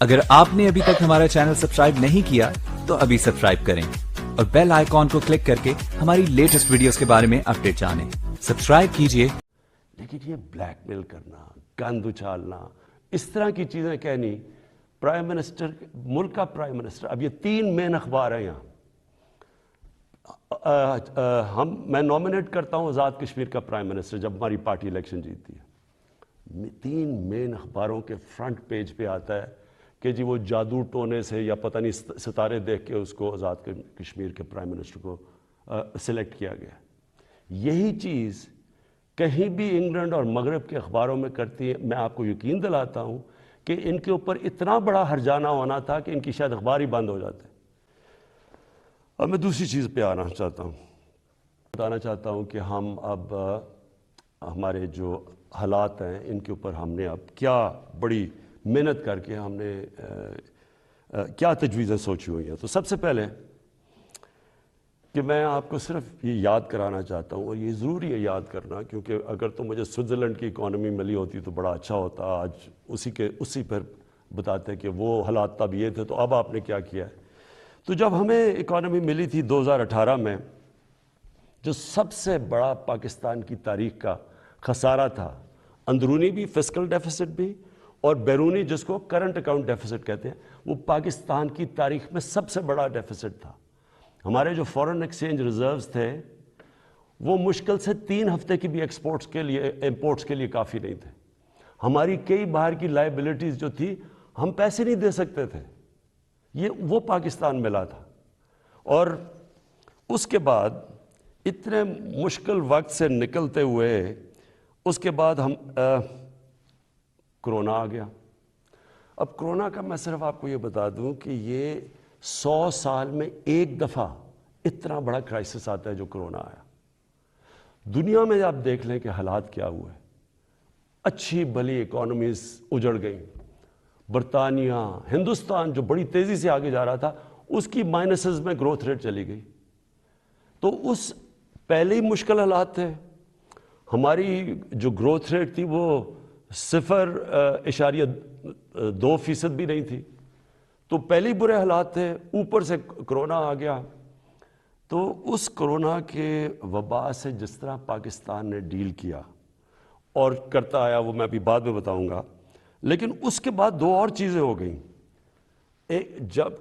اگر آپ نے ابھی تک ہمارا چینل سبسکرائب نہیں کیا تو ابھی سبسکرائب کریں اور بیل آئیکن کو کلک کر کے ہماری لیٹسٹ ویڈیوز کے بارے میں اپڈیٹ جانیں. سبسکرائب کیجئے. لیکن یہ بلیک میل کرنا، گند اچھالنا، اس طرح کی چیزیں کہنی، پرائم منسٹر، ملک کا پرائم منسٹر، اب یہ 3 مین اخبار ہیں یہاں. میں نومینیٹ کرتا ہوں آزاد کشمیر کا پرائم منسٹر جب ہماری پارٹی الیکشن جیتتی ہے. 3 مین اخباروں کے فرنٹ پیج پہ آتا ہے کہ جی وہ جادو ٹونے سے یا پتہ نہیں ستارے دیکھ کے اس کو آزاد کشمیر کے پرائم منسٹر کو سلیکٹ کیا گیا. یہی چیز کہیں بھی انگلینڈ اور مغرب کے اخباروں میں کرتی ہے. میں آپ کو یقین دلاتا ہوں کہ ان کے اوپر اتنا بڑا ہرجانہ ہونا تھا کہ ان کی شاید اخبار ہی بند ہو جاتے. اب میں دوسری چیز پہ آنا چاہتا ہوں، بتانا چاہتا ہوں کہ ہم اب ہمارے جو حالات ہیں ان کے اوپر ہم نے اب کیا بڑی محنت کر کے ہم نے کیا تجویزیں سوچی ہوئی ہیں. تو سب سے پہلے کہ میں آپ کو صرف یہ یاد کرانا چاہتا ہوں، اور یہ ضروری ہے یاد کرنا، کیونکہ اگر تو مجھے سوئٹزرلینڈ کی اکانومی ملی ہوتی تو بڑا اچھا ہوتا. آج اسی پر بتاتے ہیں کہ وہ حالات تب یہ تھے تو اب آپ نے کیا کیا ہے. تو جب ہمیں اکانومی ملی تھی 2018 میں، جو سب سے بڑا پاکستان کی تاریخ کا خسارہ تھا، اندرونی بھی فسکل ڈیفیسٹ بھی اور بیرونی جس کو کرنٹ اکاؤنٹ ڈیفیسٹ کہتے ہیں، وہ پاکستان کی تاریخ میں سب سے بڑا ڈیفیسٹ تھا. ہمارے جو فورن ایکسچینج ریزروز تھے وہ مشکل سے 3 ہفتے کی بھی امپورٹس کے لیے کافی نہیں تھے. ہماری کئی باہر کی لائبلٹیز جو تھی ہم پیسے نہیں دے سکتے تھے. وہ پاکستان ملا تھا. اور اس کے بعد اتنے مشکل وقت سے نکلتے ہوئے اس کے بعد ہم کرونا آ گیا. اب کرونا کا میں صرف آپ کو یہ بتا دوں کہ یہ 100 سال میں ایک دفعہ اتنا بڑا کرائسس آتا ہے جو کرونا آیا. دنیا میں آپ دیکھ لیں کہ حالات کیا ہوئے. اچھی بھلی اکانومیز اجڑ گئیں. برطانیہ، ہندوستان جو بڑی تیزی سے آگے جا رہا تھا اس کی مائنسز میں گروتھ ریٹ چلی گئی. تو اس پہلے ہی مشکل حالات تھے. ہماری جو گروتھ ریٹ تھی وہ 0.2% بھی نہیں تھی. تو پہلے ہی برے حالات تھے، اوپر سے کرونا آ گیا. تو اس کرونا کے وبا سے جس طرح پاکستان نے ڈیل کیا اور کرتا آیا وہ میں ابھی بعد میں بتاؤں گا. لیکن اس کے بعد 2 اور چیزیں ہو گئیں.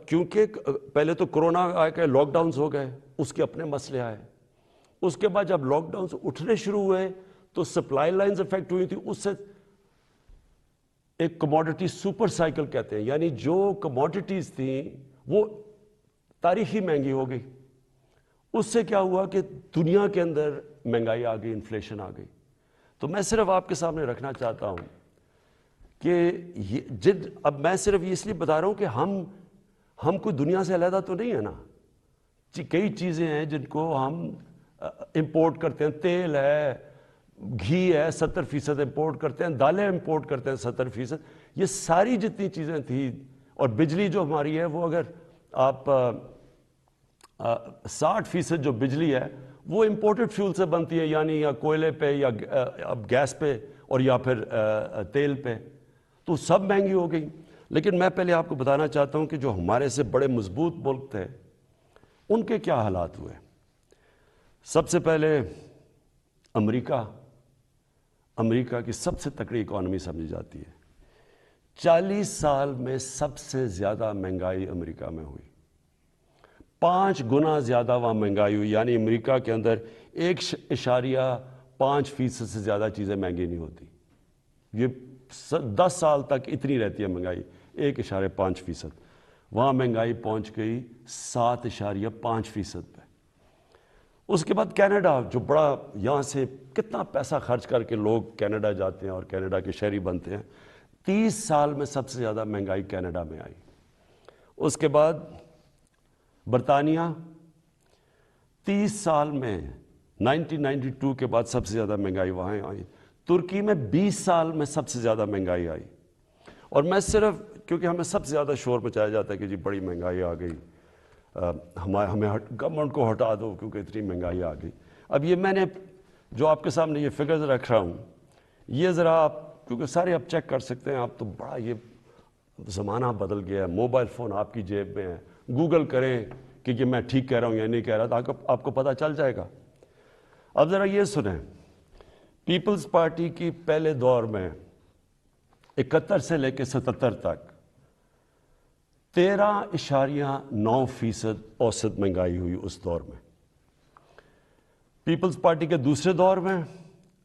کیونکہ پہلے تو کرونا آ کے لاک ڈاؤنز ہو گئے، اس کے اپنے مسئلے آئے. اس کے بعد جب لاک ڈاؤنز اٹھنے شروع ہوئے تو سپلائی لائنز افیکٹ ہوئی تھی. اس سے ایک کموڈٹی سپر سائیکل کہتے ہیں، یعنی جو کموڈٹیز تھیں وہ تاریخی مہنگی ہو گئی. اس سے کیا ہوا کہ دنیا کے اندر مہنگائی آ گئی، انفلیشن آ گئی. تو میں صرف آپ کے سامنے رکھنا چاہتا ہوں کہ اب میں صرف یہ اس لیے بتا رہا ہوں کہ ہم کوئی دنیا سے علیحدہ تو نہیں ہے نا. کئی چیزیں ہیں جن کو ہم امپورٹ کرتے ہیں. تیل ہے، گھی ہے، 70% امپورٹ کرتے ہیں. دالیں امپورٹ کرتے ہیں 70%. یہ ساری جتنی چیزیں تھیں، اور بجلی جو ہماری ہے وہ اگر آپ 60% جو بجلی ہے وہ امپورٹڈ فیول سے بنتی ہے، یعنی یا کوئلے پہ یا اب گیس پہ اور یا پھر تیل پہ. تو سب مہنگی ہو گئی. لیکن میں پہلے آپ کو بتانا چاہتا ہوں کہ جو ہمارے سے بڑے مضبوط ملک تھے ان کے کیا حالات ہوئے. سب سے پہلے امریکہ کی سب سے تکڑی اکانومی سمجھی جاتی ہے. 40 سال میں سب سے زیادہ مہنگائی امریکہ میں ہوئی. 5 گنا زیادہ وہاں مہنگائی ہوئی. یعنی امریکہ کے اندر 1.5% سے زیادہ چیزیں مہنگی نہیں ہوتی. یہ 10 سال تک اتنی رہتی ہے مہنگائی، 1.5%. وہاں مہنگائی پہنچ گئی 7.5% پہ. اس کے بعد کینیڈا، جو بڑا یہاں سے کتنا پیسہ خرچ کر کے لوگ کینیڈا جاتے ہیں اور کینیڈا کے شہری بنتے ہیں، 30 سال میں سب سے زیادہ مہنگائی کینیڈا میں آئی. اس کے بعد برطانیہ 30 سال میں 1992 کے بعد سب سے زیادہ مہنگائی وہاں آئی. ترکی میں 20 سال میں سب سے زیادہ مہنگائی آئی. اور میں صرف کیونکہ ہمیں سب سے زیادہ شور مچایا جاتا ہے کہ جی بڑی مہنگائی آ گئی، ہمیں گورنمنٹ کو ہٹا دو کیونکہ اتنی مہنگائی آ گئی. اب یہ میں نے جو آپ کے سامنے یہ فگرز رکھ رہا ہوں، یہ ذرا آپ کیونکہ سارے آپ چیک کر سکتے ہیں، آپ تو بڑا یہ زمانہ بدل گیا ہے, موبائل فون آپ کی جیب میں ہے, گوگل کریں کہ یہ میں ٹھیک کہہ رہا ہوں یا نہیں کہہ رہا, تو آپ کو پتہ چل جائے گا. اب ذرا یہ سنیں, پیپلز پارٹی کی پہلے دور میں 71 سے لے کے 77 تک 13.9% اوسط مہنگائی ہوئی اس دور میں. پیپلز پارٹی کے دوسرے دور میں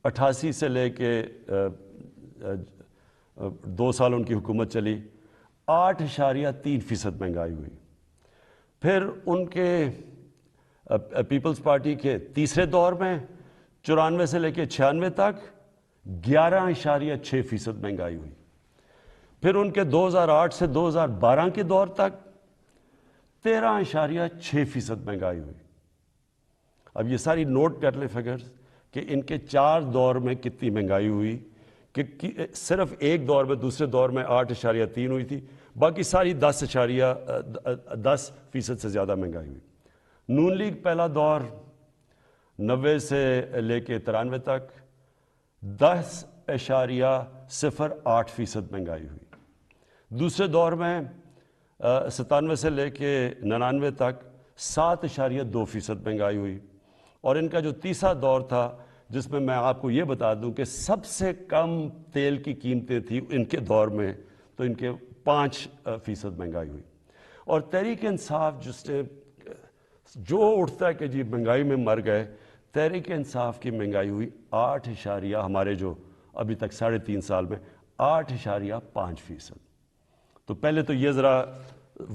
88 سے لے کے 2 سال ان کی حکومت چلی, 8.3% مہنگائی ہوئی. پھر ان کے پیپلز پارٹی کے تیسرے دور میں 94 سے لے کے 96 تک 11.6% مہنگائی ہوئی. پھر ان کے 2008 سے 2012 کے دور تک 13.6% مہنگائی ہوئی. اب یہ ساری نوٹ کر لیں فگرز کہ ان کے 4 دور میں کتنی مہنگائی ہوئی, کہ صرف ایک دور میں, دوسرے دور میں 8.3 ہوئی تھی, باقی ساری 10% سے زیادہ مہنگائی ہوئی. نون لیگ پہلا دور 90 سے لے کے 93 تک 10.08% مہنگائی ہوئی. دوسرے دور میں 97 سے لے کے 99 تک 7.2% مہنگائی ہوئی. اور ان کا جو تیسرا دور تھا, جس میں آپ کو یہ بتا دوں کہ سب سے کم تیل کی قیمتیں تھیں ان کے دور میں, تو ان کے 5% مہنگائی ہوئی. اور تحریک انصاف جس نے جو اٹھتا ہے کہ جی مہنگائی میں مر گئے, تحریک انصاف کی مہنگائی ہوئی 8 ہمارے جو ابھی تک 3.5 سال میں 8.5%. تو پہلے تو یہ ذرا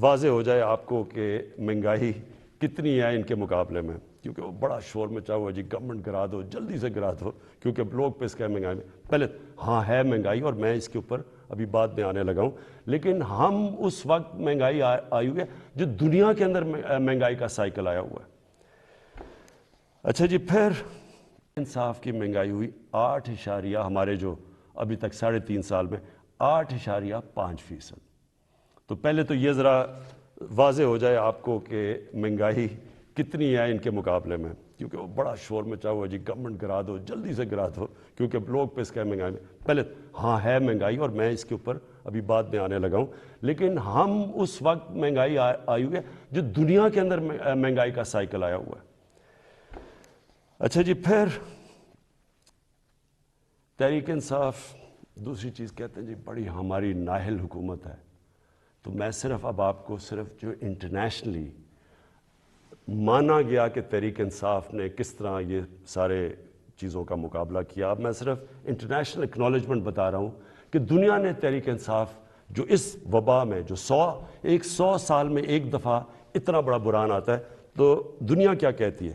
واضح ہو جائے آپ کو کہ مہنگائی کتنی ہے ان کے مقابلے میں, کیونکہ وہ بڑا شور مچا ہوا جی گورنمنٹ گرا دو, جلدی سے گرا دو, کیونکہ لوگ پس گئے مہنگائی میں. پہلے ہاں ہے مہنگائی, اور میں اس کے اوپر ابھی بعد میں آنے لگا ہوں, لیکن ہم اس وقت مہنگائی آئی ہوئی ہے جو دنیا کے اندر مہنگائی کا سائیکل آیا ہوا ہے. اچھا جی, پھر انصاف کی مہنگائی ہوئی 8 ہمارے جو ابھی تک 3.5 سال میں 8.5%. تو پہلے تو یہ ذرا واضح ہو جائے آپ کو کہ مہنگائی کتنی ہے ان کے مقابلے میں, کیونکہ وہ بڑا شور مچا ہوا جی گورنمنٹ گرا دو, جلدی سے گرا دو, کیونکہ لوگ پس گئے مہنگائی میں. پہلے ہاں ہے مہنگائی, اور میں اس کے اوپر ابھی بعد میں آنے لگا ہوں, لیکن ہم اس وقت مہنگائی آئی ہوئی ہے جو دنیا کے اندر مہنگائی کا سائیکل آیا ہوا ہے. اچھا جی, پھر تحریک انصاف دوسری چیز کہتے ہیں جی بڑی ہماری نااہل حکومت ہے. تو میں صرف اب آپ کو صرف جو انٹرنیشنلی مانا گیا کہ تحریک انصاف نے کس طرح یہ سارے چیزوں کا مقابلہ کیا, اب میں صرف انٹرنیشنل اکنالجمنٹ بتا رہا ہوں کہ دنیا نے تحریک انصاف جو اس وبا میں جو 100 سال میں ایک دفعہ اتنا بڑا بحران آتا ہے, تو دنیا کیا کہتی ہے.